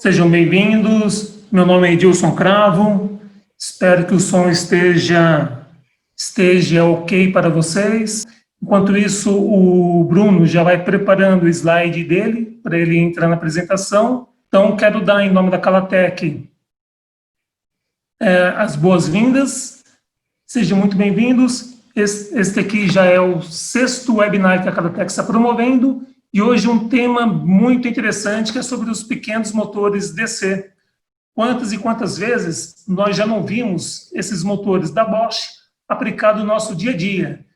Sejam bem-vindos. Meu nome é Edilson Cravo. Espero que o som esteja ok para vocês. Enquanto isso, o Bruno já vai preparando o slide dele para ele entrar na apresentação. Então, quero dar, em nome da Calatec, as boas-vindas. Sejam muito bem-vindos. Este aqui já é o 6º webinar que a Calatec está promovendo. E hoje um tema muito interessante, que é sobre os pequenos motores DC. Quantas e quantas vezes nós já não vimos esses motores da Bosch aplicados no nosso dia a dia?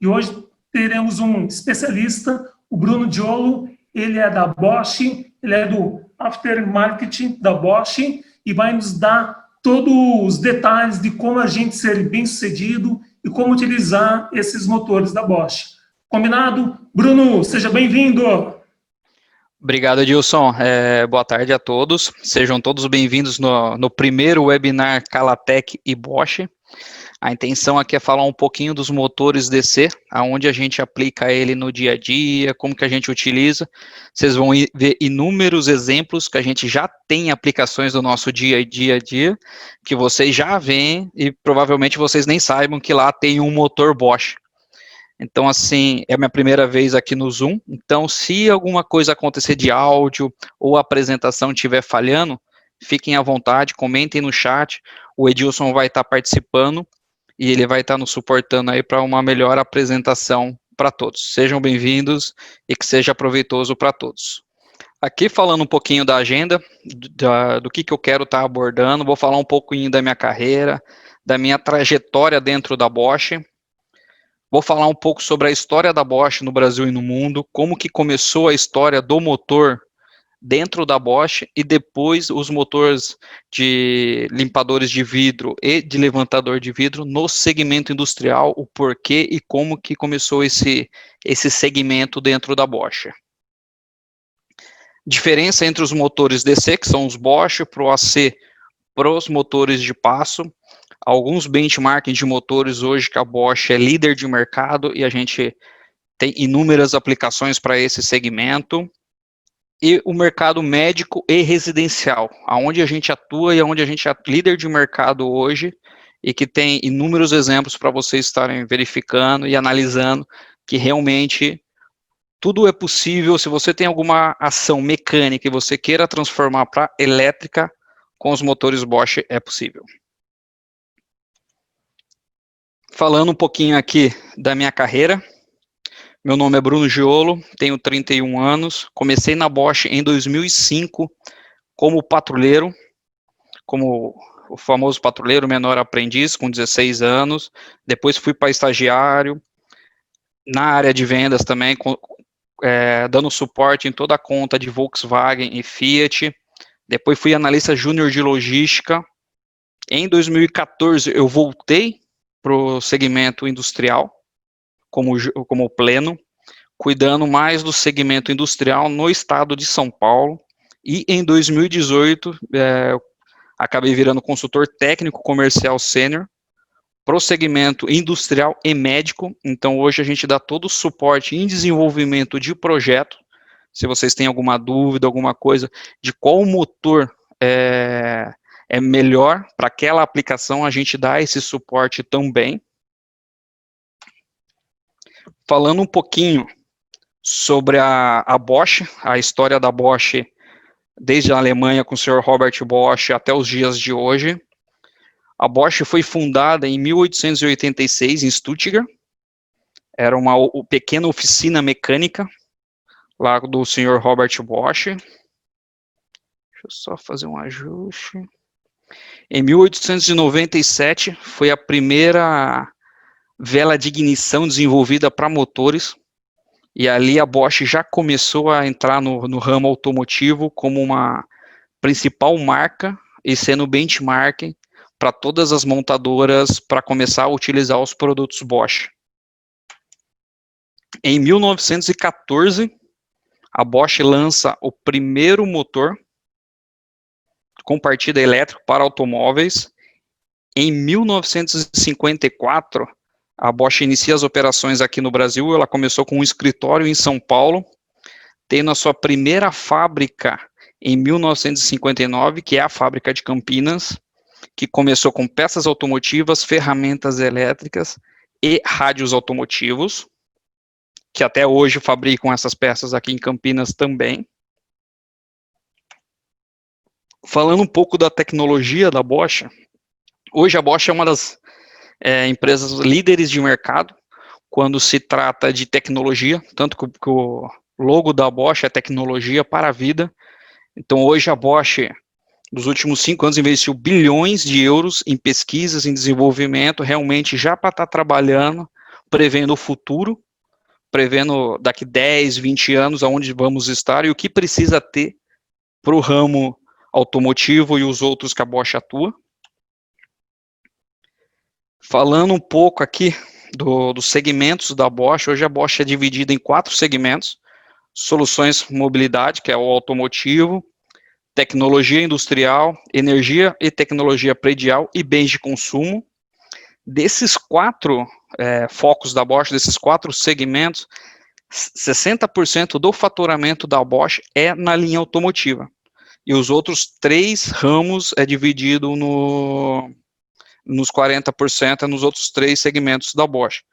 E hoje teremos um especialista, o Bruno Diolo. Ele é da Bosch, ele é do aftermarket da Bosch e vai nos dar todos os detalhes de como a gente ser bem-sucedido e como utilizar esses motores da Bosch. Combinado? Bruno, seja bem-vindo. Obrigado, Edilson. Boa tarde a todos. Sejam todos bem-vindos no primeiro webinar Calatec e Bosch. A intenção aqui é falar um pouquinho dos motores DC, aonde a gente aplica ele no dia a dia, como que a gente utiliza. Vocês vão ver inúmeros exemplos que a gente já tem aplicações do nosso dia a dia, que vocês já veem e provavelmente vocês nem saibam que lá tem um motor Bosch. Então, assim, é a minha primeira vez aqui no Zoom, então se alguma coisa acontecer de áudio ou a apresentação estiver falhando, fiquem à vontade, comentem no chat, o Edilson vai estar participando e ele vai estar nos suportando aí para uma melhor apresentação para todos. Sejam bem-vindos e que seja proveitoso para todos. Aqui falando um pouquinho da agenda, do que eu quero estar abordando, vou falar um pouquinho da minha carreira, da minha trajetória dentro da Bosch. Vou falar um pouco sobre a história da Bosch no Brasil e no mundo, como que começou a história do motor dentro da Bosch e depois os motores de limpadores de vidro e de levantador de vidro no segmento industrial, o porquê e como que começou esse segmento dentro da Bosch. Diferença entre os motores DC, que são os Bosch, Pro AC, para os motores de passo. Alguns benchmarking de motores hoje que a Bosch é líder de mercado e a gente tem inúmeras aplicações para esse segmento. E o mercado médico e residencial, aonde a gente atua e aonde a gente é líder de mercado hoje e que tem inúmeros exemplos para vocês estarem verificando e analisando que realmente tudo é possível. Se você tem alguma ação mecânica e você queira transformar para elétrica, com os motores Bosch é possível. Falando um pouquinho aqui da minha carreira, meu nome é Bruno Diolo, tenho 31 anos, comecei na Bosch em 2005 como patrulheiro, como o famoso patrulheiro menor aprendiz, com 16 anos, depois fui para estagiário, na área de vendas também, dando suporte em toda a conta de Volkswagen e Fiat, depois fui analista júnior de logística. Em 2014 eu voltei para o segmento industrial, como pleno, cuidando mais do segmento industrial no estado de São Paulo, e em 2018 acabei virando consultor técnico comercial sênior para o segmento industrial e médico. Então hoje a gente dá todo o suporte em desenvolvimento de projeto. Se vocês têm alguma dúvida, alguma coisa de qual motor é melhor para aquela aplicação, a gente dá esse suporte também. Falando um pouquinho sobre a Bosch, a história da Bosch, desde a Alemanha com o Sr. Robert Bosch até os dias de hoje. A Bosch foi fundada em 1886 em Stuttgart, era uma pequena oficina mecânica, lá do Sr. Robert Bosch. Deixa eu só fazer um ajuste. Em 1897 foi a primeira vela de ignição desenvolvida para motores, e ali a Bosch já começou a entrar no ramo automotivo como uma principal marca e sendo benchmark para todas as montadoras para começar a utilizar os produtos Bosch. Em 1914, a Bosch lança o primeiro motor com partida elétrica para automóveis. Em 1954, a Bosch inicia as operações aqui no Brasil. Ela começou com um escritório em São Paulo, tendo a sua primeira fábrica em 1959, que é a fábrica de Campinas, que começou com peças automotivas, ferramentas elétricas e rádios automotivos, que até hoje fabricam essas peças aqui em Campinas também. Falando um pouco da tecnologia da Bosch, hoje a Bosch é uma das empresas líderes de mercado quando se trata de tecnologia, tanto que o logo da Bosch é tecnologia para a vida. Então hoje a Bosch, nos últimos 5 anos, investiu bilhões de euros em pesquisas, em desenvolvimento, realmente já para estar trabalhando, prevendo o futuro, prevendo daqui 10, 20 anos aonde vamos estar e o que precisa ter para o ramo automotivo e os outros que a Bosch atua. Falando um pouco aqui dos segmentos da Bosch, hoje a Bosch é dividida em 4 segmentos: soluções mobilidade, que é o automotivo, tecnologia industrial, energia e tecnologia predial e bens de consumo. Desses 4 focos da Bosch, desses 4 segmentos, 60% do faturamento da Bosch é na linha automotiva. E os outros 3 ramos é dividido nos 40% nos outros 3 segmentos da Bosch.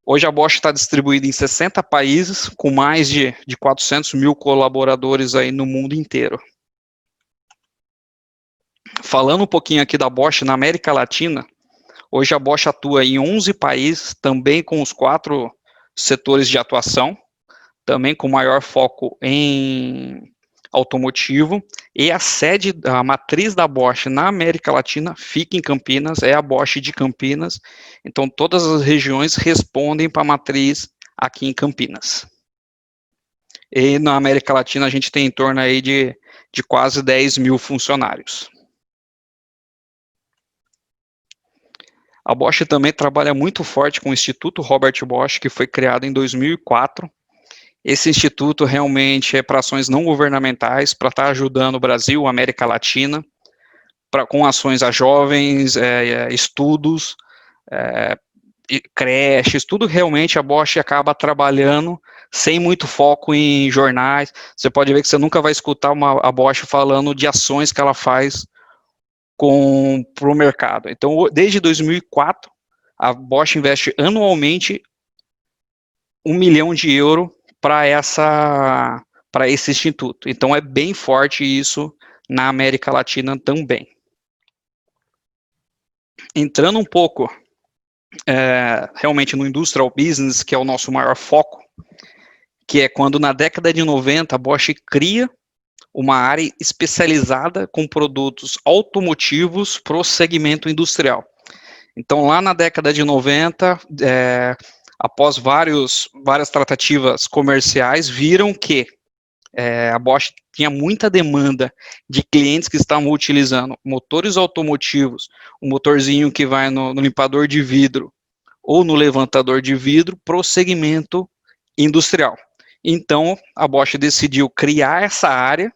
Hoje a Bosch está distribuída em 60 países, com mais de 400 mil colaboradores aí no mundo inteiro. Falando um pouquinho aqui da Bosch na América Latina, hoje a Bosch atua em 11 países, também com os 4 setores de atuação, também com maior foco em automotivo, e a sede, a matriz da Bosch na América Latina fica em Campinas, é a Bosch de Campinas, então todas as regiões respondem para a matriz aqui em Campinas. E na América Latina a gente tem em torno aí de quase 10 mil funcionários. A Bosch também trabalha muito forte com o Instituto Robert Bosch, que foi criado em 2004, Esse instituto realmente é para ações não governamentais, para estar ajudando o Brasil, a América Latina, com ações a jovens, estudos, creches, tudo realmente a Bosch acaba trabalhando sem muito foco em jornais. Você pode ver que você nunca vai escutar a Bosch falando de ações que ela faz para o mercado. Então, desde 2004, a Bosch investe anualmente €1 milhão para esse instituto. Então, é bem forte isso na América Latina também. Entrando um pouco realmente no industrial business, que é o nosso maior foco, que é quando na década de 90 a Bosch cria uma área especializada com produtos automotivos para o segmento industrial. Então, lá na década de 90, após várias tratativas comerciais, viram que a Bosch tinha muita demanda de clientes que estavam utilizando motores automotivos, um motorzinho que vai no limpador de vidro ou no levantador de vidro para o segmento industrial. Então, a Bosch decidiu criar essa área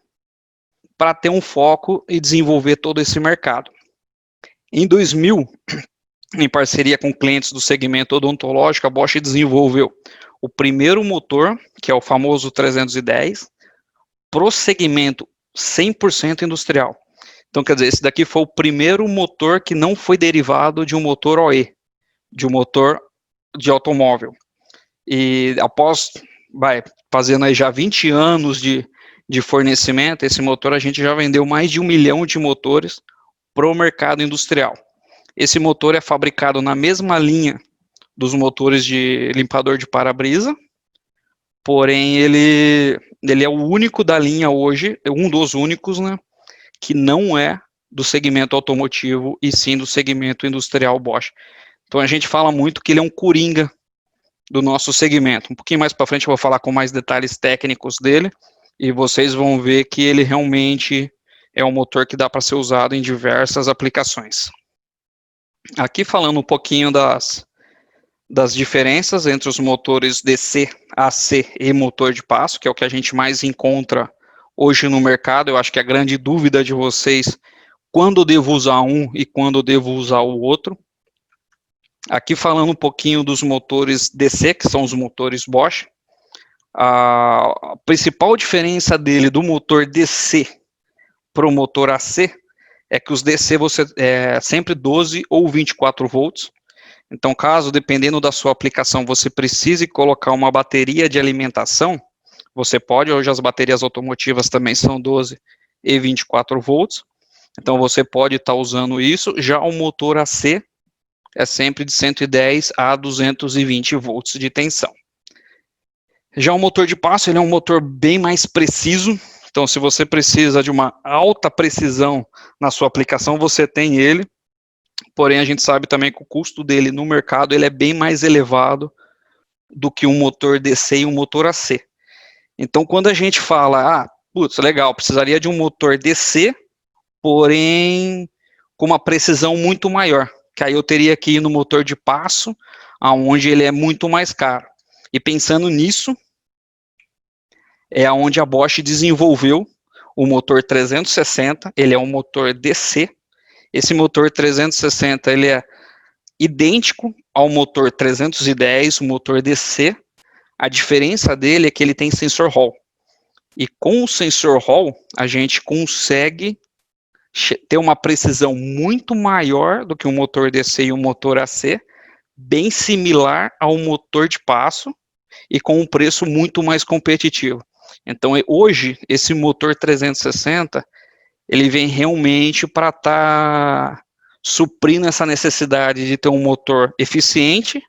para ter um foco e desenvolver todo esse mercado. Em 2000, em parceria com clientes do segmento odontológico, a Bosch desenvolveu o primeiro motor, que é o famoso 310, para o segmento 100% industrial. Então, quer dizer, esse daqui foi o primeiro motor que não foi derivado de um motor OE, de um motor de automóvel. E após, fazendo aí já 20 anos de fornecimento, esse motor a gente já vendeu mais de 1 milhão de motores para o mercado industrial. Esse motor é fabricado na mesma linha dos motores de limpador de para-brisa, porém ele é o único da linha hoje, um dos únicos, né, que não é do segmento automotivo e sim do segmento industrial Bosch. Então a gente fala muito que ele é um coringa do nosso segmento. Um pouquinho mais para frente eu vou falar com mais detalhes técnicos dele e vocês vão ver que ele realmente é um motor que dá para ser usado em diversas aplicações. Aqui falando um pouquinho das diferenças entre os motores DC, AC e motor de passo, que é o que a gente mais encontra hoje no mercado. Eu acho que a grande dúvida de vocês, quando eu devo usar um e quando eu devo usar o outro. Aqui falando um pouquinho dos motores DC, que são os motores Bosch. A principal diferença dele do motor DC para o motor AC é que os DC você é sempre 12 ou 24 volts. Então, caso, dependendo da sua aplicação, você precise colocar uma bateria de alimentação, você pode. Hoje as baterias automotivas também são 12 e 24 volts. Então, você pode estar usando isso. Já o motor AC é sempre de 110 a 220 volts de tensão. Já o motor de passo, ele é um motor bem mais preciso. Então, se você precisa de uma alta precisão na sua aplicação, você tem ele. Porém, a gente sabe também que o custo dele no mercado ele é bem mais elevado do que um motor DC e um motor AC. Então, quando a gente fala, putz, legal, precisaria de um motor DC, porém com uma precisão muito maior, que aí eu teria que ir no motor de passo, aonde ele é muito mais caro. E pensando nisso, é onde a Bosch desenvolveu o motor 360, ele é um motor DC. Esse motor 360, ele é idêntico ao motor 310, o motor DC. A diferença dele é que ele tem sensor Hall. E com o sensor Hall, a gente consegue ter uma precisão muito maior do que o motor DC e o motor AC, bem similar ao motor de passo e com um preço muito mais competitivo. Então, hoje, esse motor 360, ele vem realmente para estar suprindo essa necessidade de ter um motor eficiente,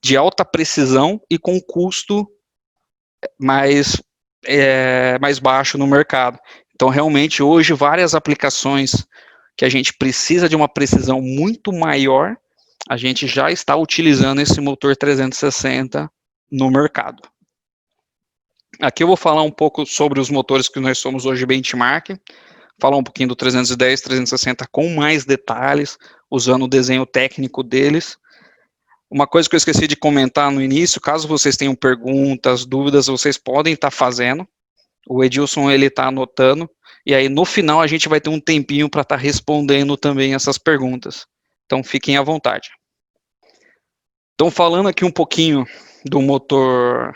de alta precisão e com custo mais baixo no mercado. Então, realmente, hoje, várias aplicações que a gente precisa de uma precisão muito maior, a gente já está utilizando esse motor 360 no mercado. Aqui eu vou falar um pouco sobre os motores que nós somos hoje benchmark, falar um pouquinho do 310, 360 com mais detalhes, usando o desenho técnico deles. Uma coisa que eu esqueci de comentar no início, caso vocês tenham perguntas, dúvidas, vocês podem estar fazendo. O Edilson, ele está anotando, e aí no final a gente vai ter um tempinho para estar respondendo também essas perguntas. Então fiquem à vontade. Então falando aqui um pouquinho do motor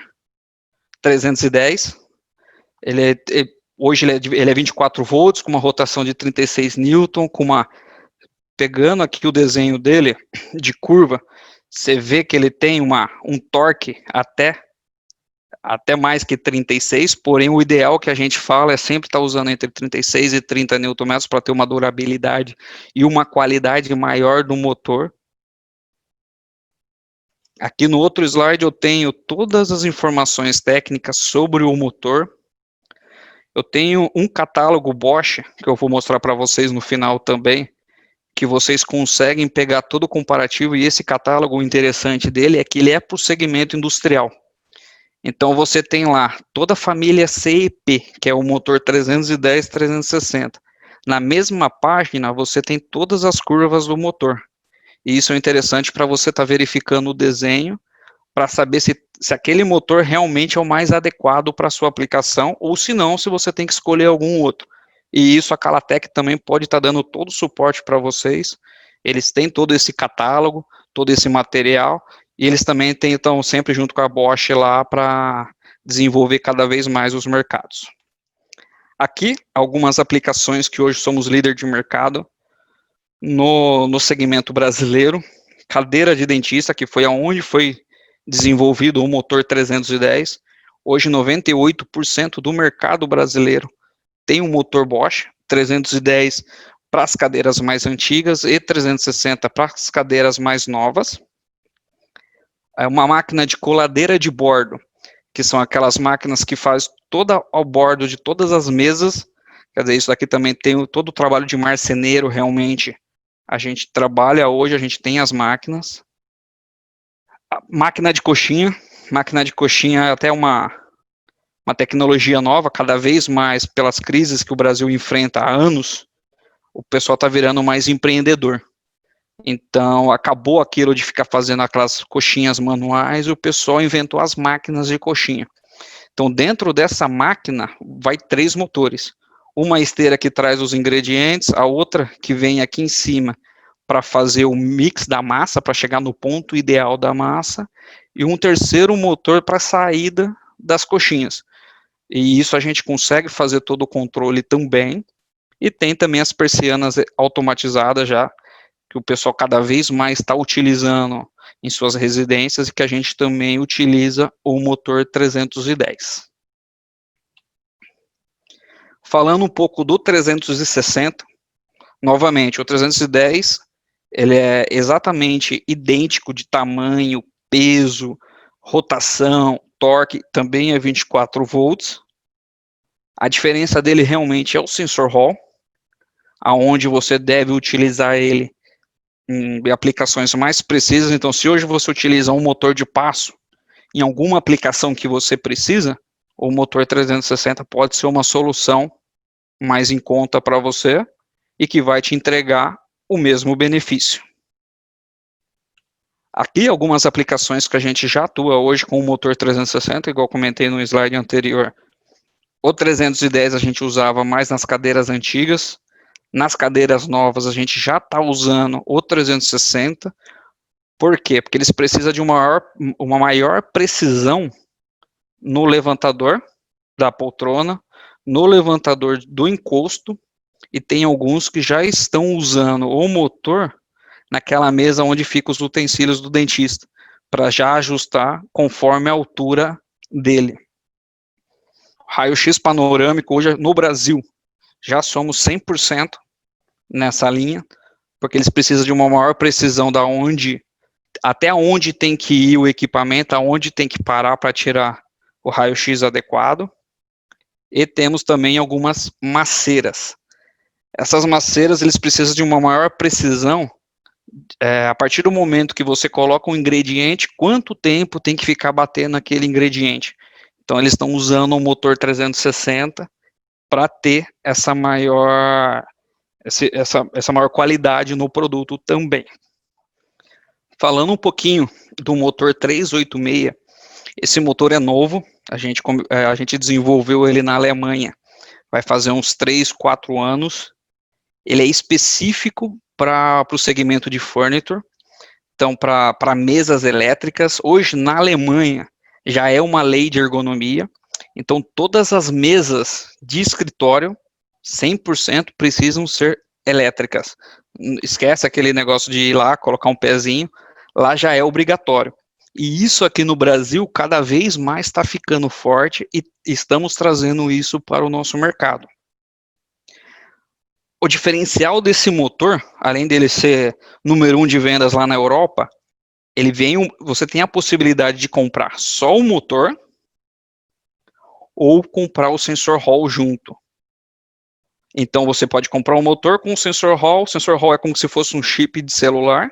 310, hoje ele é 24 volts, com uma rotação de 36 newton, pegando aqui o desenho dele de curva, você vê que ele tem um torque até mais que 36, porém o ideal que a gente fala é sempre estar usando entre 36 e 30 Nm para ter uma durabilidade e uma qualidade maior do motor. Aqui no outro slide eu tenho todas as informações técnicas sobre o motor. Eu tenho um catálogo Bosch, que eu vou mostrar para vocês no final também, que vocês conseguem pegar todo o comparativo, e esse catálogo, o interessante dele é que ele é para o segmento industrial. Então você tem lá toda a família CEP, que é o motor 310, 360. Na mesma página você tem todas as curvas do motor. E isso é interessante para você estar verificando o desenho, para saber se aquele motor realmente é o mais adequado para a sua aplicação, ou se não, se você tem que escolher algum outro. E isso a Calatec também pode estar dando todo o suporte para vocês. Eles têm todo esse catálogo, todo esse material, e eles também estão sempre junto com a Bosch lá para desenvolver cada vez mais os mercados. Aqui, algumas aplicações que hoje somos líder de mercado no segmento brasileiro. Cadeira de dentista, que foi aonde foi desenvolvido o motor 310. Hoje, 98% do mercado brasileiro tem um motor Bosch, 310 para as cadeiras mais antigas e 360 para as cadeiras mais novas. É uma máquina de coladeira de bordo, que são aquelas máquinas que faz toda ao bordo de todas as mesas. Quer dizer, isso daqui também tem todo o trabalho de marceneiro, realmente. A gente trabalha hoje, a gente tem as máquinas. A máquina de coxinha é até uma tecnologia nova, cada vez mais pelas crises que o Brasil enfrenta há anos, o pessoal está virando mais empreendedor. Então, acabou aquilo de ficar fazendo aquelas coxinhas manuais, e o pessoal inventou as máquinas de coxinha. Então, dentro dessa máquina, vai 3 motores. Uma esteira que traz os ingredientes, a outra que vem aqui em cima para fazer o mix da massa, para chegar no ponto ideal da massa, e um terceiro motor para saída das coxinhas. E isso a gente consegue fazer todo o controle também. E tem também as persianas automatizadas já, que o pessoal cada vez mais está utilizando em suas residências e que a gente também utiliza o motor 310. Falando um pouco do 360, novamente, o 310, ele é exatamente idêntico de tamanho, peso, rotação, torque, também é 24 volts. A diferença dele realmente é o sensor Hall, aonde você deve utilizar ele em aplicações mais precisas. Então, se hoje você utiliza um motor de passo em alguma aplicação que você precisa, o motor 360 pode ser uma solução mais em conta para você e que vai te entregar o mesmo benefício. Aqui algumas aplicações que a gente já atua hoje com o motor 360, igual comentei no slide anterior. O 310 a gente usava mais nas cadeiras antigas. Nas cadeiras novas a gente já está usando o 360. Por quê? Porque eles precisam de uma maior precisão no levantador da poltrona, no levantador do encosto, e tem alguns que já estão usando o motor naquela mesa onde ficam os utensílios do dentista, para já ajustar conforme a altura dele. Raio-X panorâmico, hoje no Brasil, já somos 100% nessa linha, porque eles precisam de uma maior precisão até onde tem que ir o equipamento, aonde tem que parar para tirar o raio-x adequado. E temos também algumas maceiras. Essas maceiras, eles precisam de uma maior precisão, a partir do momento que você coloca um ingrediente, quanto tempo tem que ficar batendo aquele ingrediente. Então, eles estão usando o motor 360 para ter essa maior qualidade no produto também. Falando um pouquinho do motor 386, esse motor é novo, a gente desenvolveu ele na Alemanha, vai fazer uns 3, 4 anos. Ele é específico para o segmento de furniture, então para mesas elétricas. Hoje na Alemanha já é uma lei de ergonomia, então todas as mesas de escritório 100% precisam ser elétricas. Esquece aquele negócio de ir lá, colocar um pezinho, lá já é obrigatório. E isso aqui no Brasil cada vez mais está ficando forte e estamos trazendo isso para o nosso mercado. O diferencial desse motor, além dele ser número 1 de vendas lá na Europa, você tem a possibilidade de comprar só o motor ou comprar o sensor Hall junto. Então você pode comprar um motor com o sensor Hall é como se fosse um chip de celular,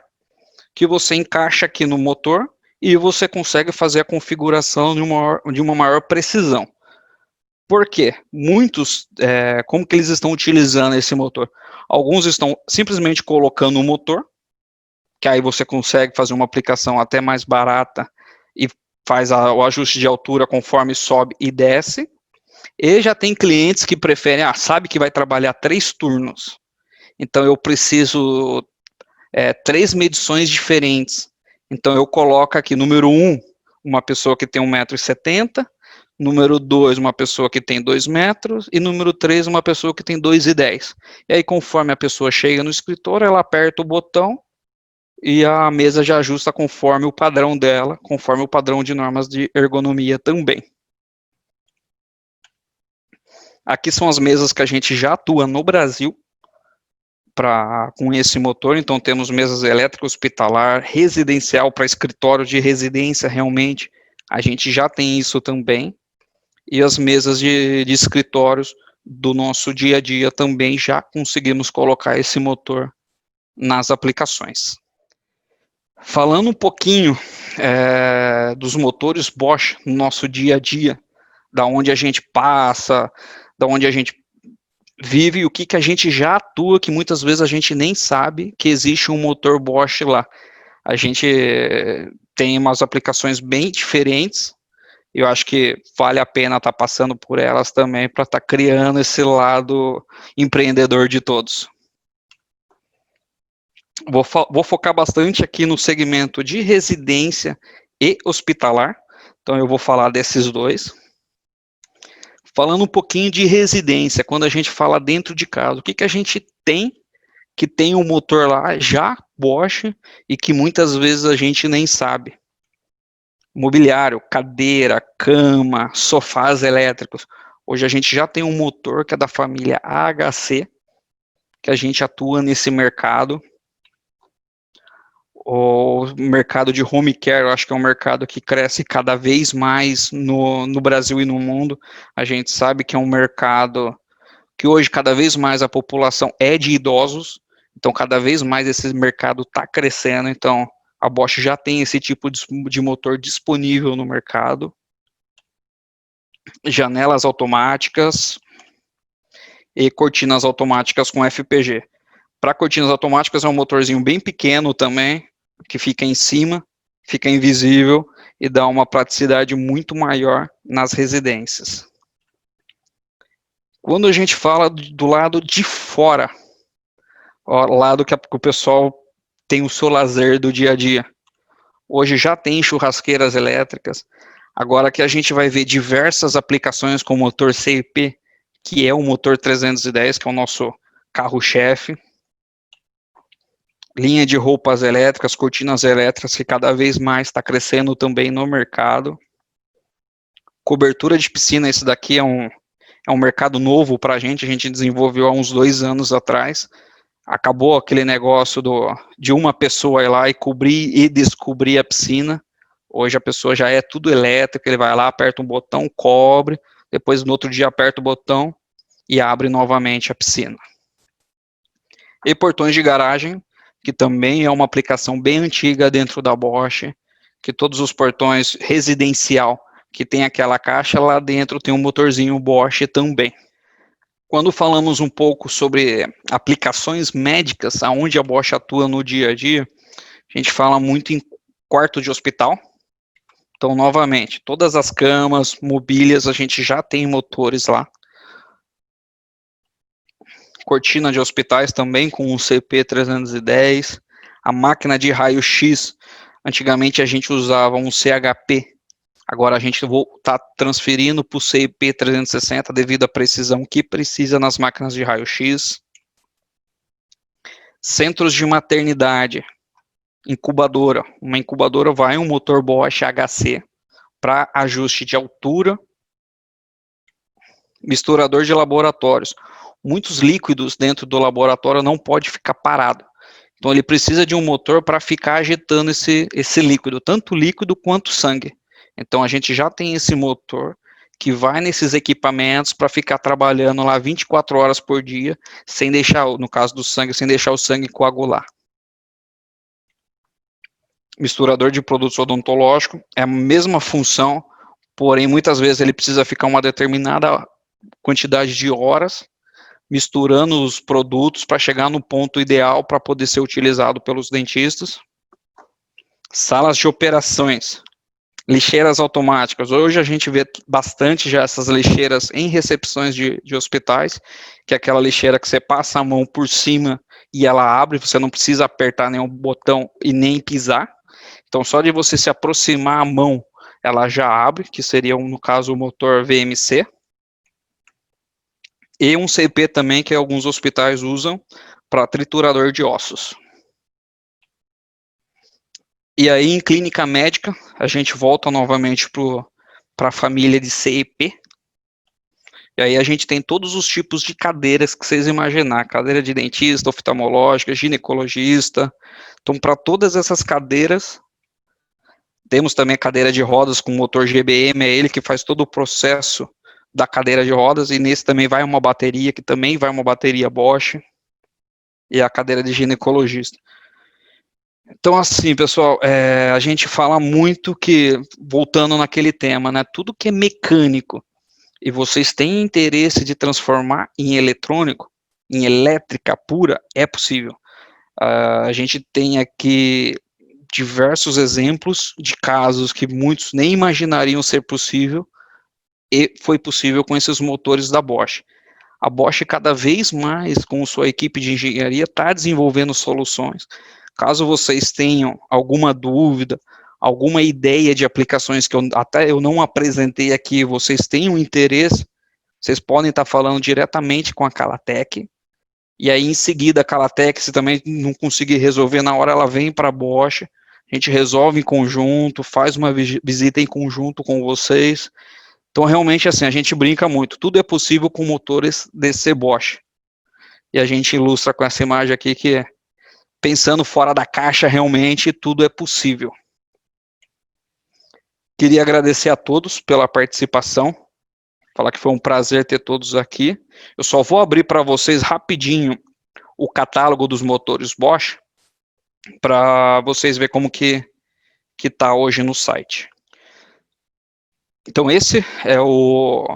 que você encaixa aqui no motor e você consegue fazer a configuração de uma maior precisão. Por quê? Muitos, como que eles estão utilizando esse motor? Alguns estão simplesmente colocando o motor, que aí você consegue fazer uma aplicação até mais barata e faz o ajuste de altura conforme sobe e desce. E já tem clientes que preferem, sabe que vai trabalhar 3 turnos, então eu preciso 3 medições diferentes. Então eu coloco aqui, número 1, uma pessoa que tem 1,70 m, número 2, uma pessoa que tem 2 metros, e número 3, uma pessoa que tem 2,10 m. E aí, conforme a pessoa chega no escritório, ela aperta o botão e a mesa já ajusta conforme o padrão dela, conforme o padrão de normas de ergonomia também. Aqui são as mesas que a gente já atua no Brasil com esse motor. Então temos mesas elétricas hospitalar, residencial para escritório de residência, realmente a gente já tem isso também. E as mesas de escritórios do nosso dia a dia também já conseguimos colocar esse motor nas aplicações. Falando um pouquinho dos motores Bosch no nosso dia a dia, da onde a gente passa, da onde a gente vive, o que a gente já atua, que muitas vezes a gente nem sabe que existe um motor Bosch lá. A gente tem umas aplicações bem diferentes, e eu acho que vale a pena estar passando por elas também, para estar criando esse lado empreendedor de todos. Vou focar bastante aqui no segmento de residência e hospitalar, então eu vou falar desses dois. Falando um pouquinho de residência, quando a gente fala dentro de casa, o que a gente tem que tem um motor lá já Bosch e que muitas vezes a gente nem sabe? Mobiliário, cadeira, cama, sofás elétricos. Hoje a gente já tem um motor que é da família AHC, que a gente atua nesse mercado. O mercado de home care, eu acho que é um mercado que cresce cada vez mais no Brasil e no mundo. A gente sabe que é um mercado que hoje cada vez mais a população é de idosos, então cada vez mais esse mercado está crescendo, então a Bosch já tem esse tipo de motor disponível no mercado. Janelas automáticas e cortinas automáticas com FPG. Para cortinas automáticas é um motorzinho bem pequeno também, que fica em cima, fica invisível e dá uma praticidade muito maior nas residências. Quando a gente fala do lado de fora, o lado que o pessoal tem o seu lazer do dia a dia, hoje já tem churrasqueiras elétricas, agora que a gente vai ver diversas aplicações com o motor CIP, que é o motor 310, que é o nosso carro-chefe, linha de roupas elétricas, cortinas elétricas, que cada vez mais está crescendo também no mercado. Cobertura de piscina, esse daqui é um mercado novo para a gente desenvolveu há uns 2 anos atrás. Acabou aquele negócio de uma pessoa ir lá e cobrir e descobrir a piscina. Hoje a pessoa já é tudo elétrico, ele vai lá, aperta um botão, cobre, depois no outro dia aperta o botão e abre novamente a piscina. E portões de garagem, que também é uma aplicação bem antiga dentro da Bosch, que todos os portões residencial que tem aquela caixa, lá dentro tem um motorzinho Bosch também. Quando falamos um pouco sobre aplicações médicas, aonde a Bosch atua no dia a dia, a gente fala muito em quarto de hospital. Então, novamente, todas as camas, mobílias, a gente já tem motores lá. Cortina de hospitais também com o CP310, a máquina de raio-x, antigamente a gente usava um CHP, agora a gente está transferindo para o CP360 devido à precisão que precisa nas máquinas de raio-x. Centros de maternidade, incubadora, uma incubadora vai um motor Bosch HC para ajuste de altura, misturador de laboratórios. Muitos líquidos dentro do laboratório não pode ficar parado. Então ele precisa de um motor para ficar agitando esse líquido, tanto líquido quanto sangue. Então a gente já tem esse motor que vai nesses equipamentos para ficar trabalhando lá 24 horas por dia, sem deixar, no caso do sangue, sem deixar o sangue coagular. Misturador de produtos odontológicos, é a mesma função, porém muitas vezes ele precisa ficar uma determinada quantidade de horas misturando os produtos para chegar no ponto ideal para poder ser utilizado pelos dentistas. Salas de operações, lixeiras automáticas. Hoje a gente vê bastante já essas lixeiras em recepções de hospitais, que é aquela lixeira que você passa a mão por cima e ela abre, você não precisa apertar nenhum botão e nem pisar. Então, só de você se aproximar a mão, ela já abre, que seria, no caso, o motor VMC. E um CP também, que alguns hospitais usam para triturador de ossos. E aí, em clínica médica, a gente volta novamente para a família de CEP. E aí a gente tem todos os tipos de cadeiras que vocês imaginar. Cadeira de dentista, oftalmológica, ginecologista. Então, para todas essas cadeiras, temos também a cadeira de rodas com motor GBM, é ele que faz todo o processo da cadeira de rodas, e nesse também vai uma bateria, que também vai uma bateria Bosch, e a cadeira de ginecologista. Então, assim, pessoal, a gente fala muito que, voltando naquele tema, né, tudo que é mecânico, e vocês têm interesse de transformar em eletrônico, em elétrica pura, é possível. A gente tem aqui diversos exemplos de casos que muitos nem imaginariam ser possível, e foi possível com esses motores da Bosch. A Bosch cada vez mais, com sua equipe de engenharia, está desenvolvendo soluções. Caso vocês tenham alguma dúvida, alguma ideia de aplicações que eu não apresentei aqui, vocês tenham interesse, vocês podem estar falando diretamente com a Calatec, e aí em seguida a Calatec, se também não conseguir resolver na hora, ela vem para a Bosch, a gente resolve em conjunto, faz uma visita em conjunto com vocês. Então realmente assim, a gente brinca muito, tudo é possível com motores DC Bosch. E a gente ilustra com essa imagem aqui que, pensando fora da caixa, realmente tudo é possível. Queria agradecer a todos pela participação, falar que foi um prazer ter todos aqui. Eu só vou abrir para vocês rapidinho o catálogo dos motores Bosch, para vocês verem como que está hoje no site. Então esse é o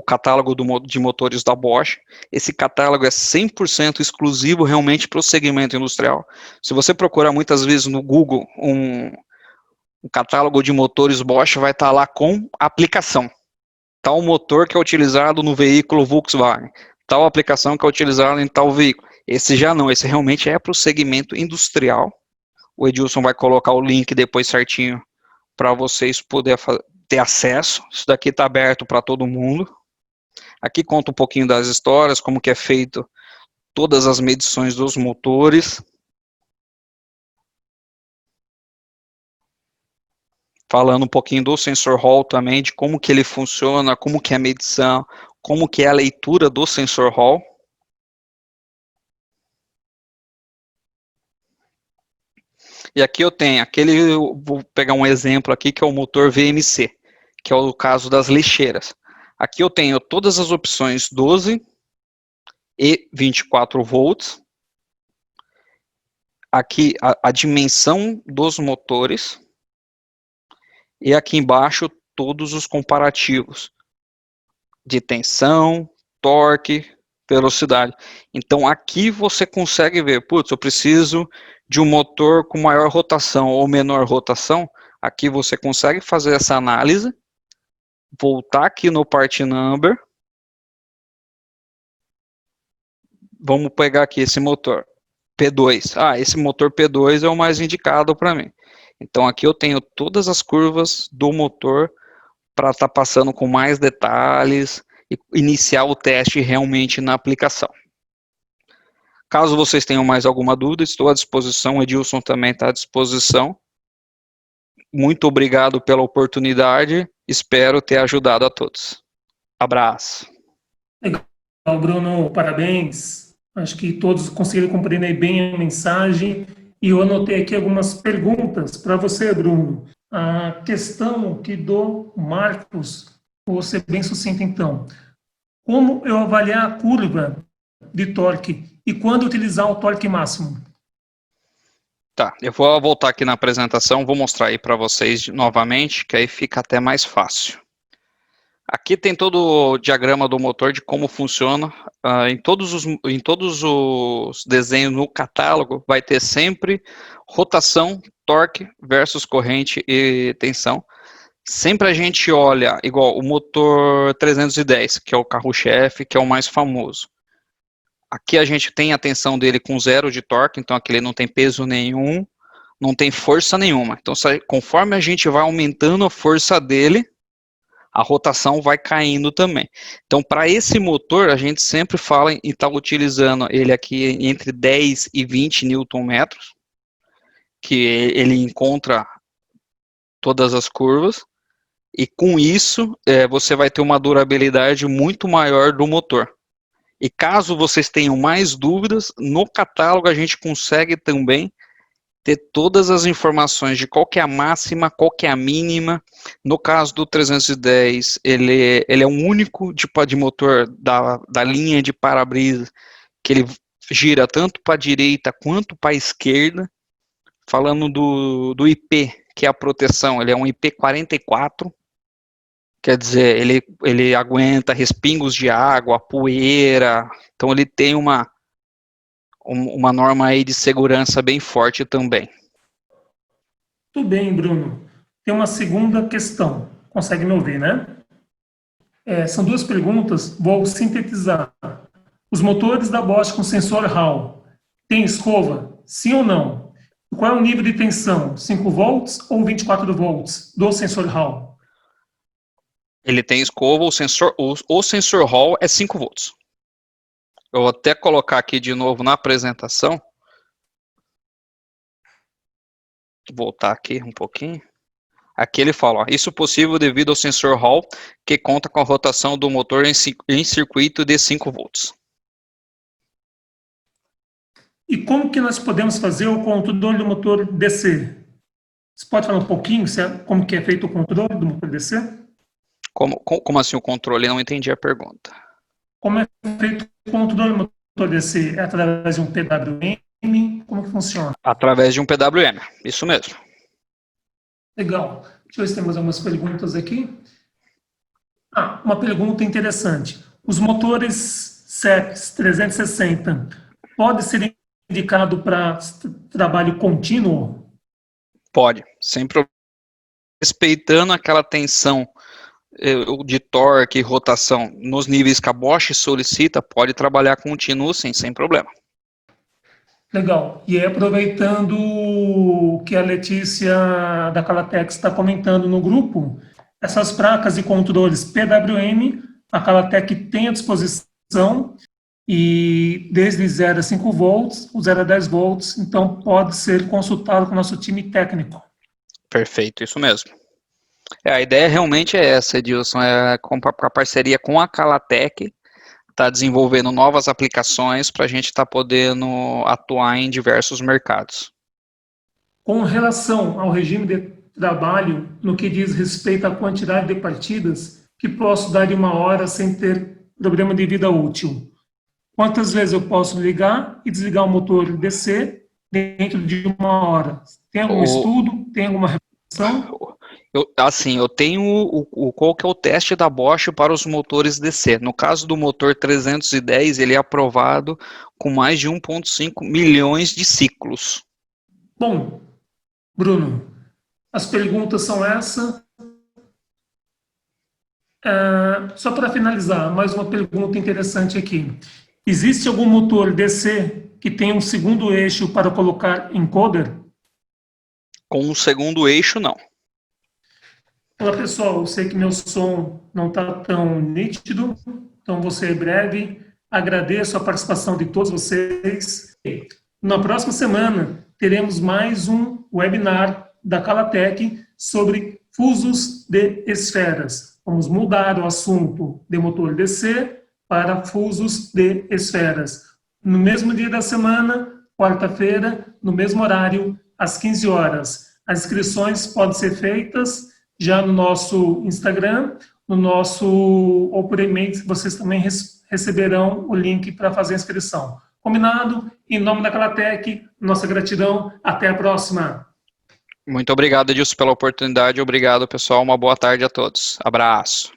catálogo de motores da Bosch. Esse catálogo é 100% exclusivo realmente para o segmento industrial. Se você procurar muitas vezes no Google um catálogo de motores Bosch, vai estar lá com aplicação. Tal motor que é utilizado no veículo Volkswagen, tal aplicação que é utilizada em tal veículo. Esse já não, esse realmente é para o segmento industrial. O Edilson vai colocar o link depois certinho para vocês poderem ter acesso. Isso daqui está aberto para todo mundo. Aqui conta um pouquinho das histórias, como que é feito todas as medições dos motores. Falando um pouquinho do sensor Hall também, de como que ele funciona, como que é a medição, como que é a leitura do sensor Hall. E aqui eu tenho vou pegar um exemplo aqui, que é o motor VMC, que é o caso das lixeiras. Aqui eu tenho todas as opções 12 e 24 volts. Aqui a dimensão dos motores. E aqui embaixo todos os comparativos de tensão, torque, velocidade. Então aqui você consegue ver, putz, eu preciso de um motor com maior rotação ou menor rotação. Aqui você consegue fazer essa análise, voltar aqui no part number. Vamos pegar aqui esse motor P2. Esse motor P2 é o mais indicado para mim. Então aqui eu tenho todas as curvas do motor para estar passando com mais detalhes e iniciar o teste realmente na aplicação. Caso vocês tenham mais alguma dúvida, estou à disposição, o Edilson também está à disposição. Muito obrigado pela oportunidade, espero ter ajudado a todos. Abraço. Legal, Bruno, parabéns. Acho que todos conseguiram compreender bem a mensagem. E eu anotei aqui algumas perguntas para você, Bruno. A questão que do Marcos, vou ser bem sucinto então. Como eu avaliar a curva de torque e quando utilizar o torque máximo? Tá, eu vou voltar aqui na apresentação, vou mostrar aí para vocês novamente, que aí fica até mais fácil. Aqui tem todo o diagrama do motor de como funciona. Em todos os desenhos no catálogo vai ter sempre rotação, torque versus corrente e tensão. Sempre a gente olha igual o motor 310, que é o carro-chefe, que é o mais famoso. Aqui a gente tem a tensão dele com 0 de torque, então aqui ele não tem peso nenhum, não tem força nenhuma. Então conforme a gente vai aumentando a força dele, a rotação vai caindo também. Então, para esse motor, a gente sempre fala em estar utilizando ele aqui entre 10 e 20 Nm, que ele encontra todas as curvas, e com isso, você vai ter uma durabilidade muito maior do motor. E caso vocês tenham mais dúvidas, no catálogo a gente consegue também ter todas as informações de qual que é a máxima, qual que é a mínima. No caso do 310, ele é o único tipo de motor da linha de para-brisa que ele gira tanto para a direita quanto para a esquerda. Falando do IP, que é a proteção, ele é um IP44, quer dizer, ele aguenta respingos de água, poeira, então ele tem uma norma aí de segurança bem forte também. Tudo bem, Bruno. Tem uma segunda questão. Consegue me ouvir, né? São duas perguntas, vou sintetizar. Os motores da Bosch com sensor Hall têm escova? Sim ou não? Qual é o nível de tensão? 5 volts ou 24 volts do sensor Hall? Ele tem escova, o sensor Hall é 5 volts. Eu vou até colocar aqui de novo na apresentação. Voltar aqui um pouquinho. Aqui ele fala, ó, isso possível devido ao sensor Hall, que conta com a rotação do motor em circuito de 5 volts. E como que nós podemos fazer o controle do motor DC? Você pode falar um pouquinho como que é feito o controle do motor DC? Como assim o controle? Não entendi a pergunta. Como é feito o controle do motor DC? É através de um PWM? Como que funciona? Através de um PWM, isso mesmo. Legal. Deixa eu ver se temos algumas perguntas aqui. Uma pergunta interessante. Os motores CEPS 360 podem ser indicados para trabalho contínuo? Pode, sem problema. Respeitando aquela tensão de torque e rotação nos níveis que a Bosch solicita, pode trabalhar contínuo sim, sem problema. Legal. E aproveitando o que a Letícia da Calatex está comentando no grupo, essas placas e controles PWM, a Calatec tem à disposição, e desde 0 a 5 volts, o 0 a 10 volts, então pode ser consultado com o nosso time técnico. Perfeito, isso mesmo. A ideia realmente é essa, Edilson, é com a parceria com a Calatec, está desenvolvendo novas aplicações para a gente estar podendo atuar em diversos mercados. Com relação ao regime de trabalho, no que diz respeito à quantidade de partidas, que posso dar em 1 hora sem ter problema de vida útil? Quantas vezes eu posso ligar e desligar o motor DC dentro de 1 hora? Tem algum estudo? Tem alguma reflexão? Eu tenho qual que é o teste da Bosch para os motores DC. No caso do motor 310, ele é aprovado com mais de 1,5 milhões de ciclos. Bom, Bruno, as perguntas são essas. Só para finalizar, mais uma pergunta interessante aqui. Existe algum motor DC que tenha um segundo eixo para colocar encoder? Com um segundo eixo, não. Olá, pessoal. Eu sei que meu som não está tão nítido, então vou ser breve. Agradeço a participação de todos vocês. Na próxima semana, teremos mais um webinar da Calatec sobre fusos de esferas. Vamos mudar o assunto de motor DC para fusos de esferas. No mesmo dia da semana, quarta-feira, no mesmo horário, às 15 horas. As inscrições podem ser feitas já no nosso Instagram, ou por e-mail, vocês também receberão o link para fazer a inscrição. Combinado? Em nome da Calatec, nossa gratidão. Até a próxima. Muito obrigado, Edilson, pela oportunidade. Obrigado, pessoal. Uma boa tarde a todos. Abraço.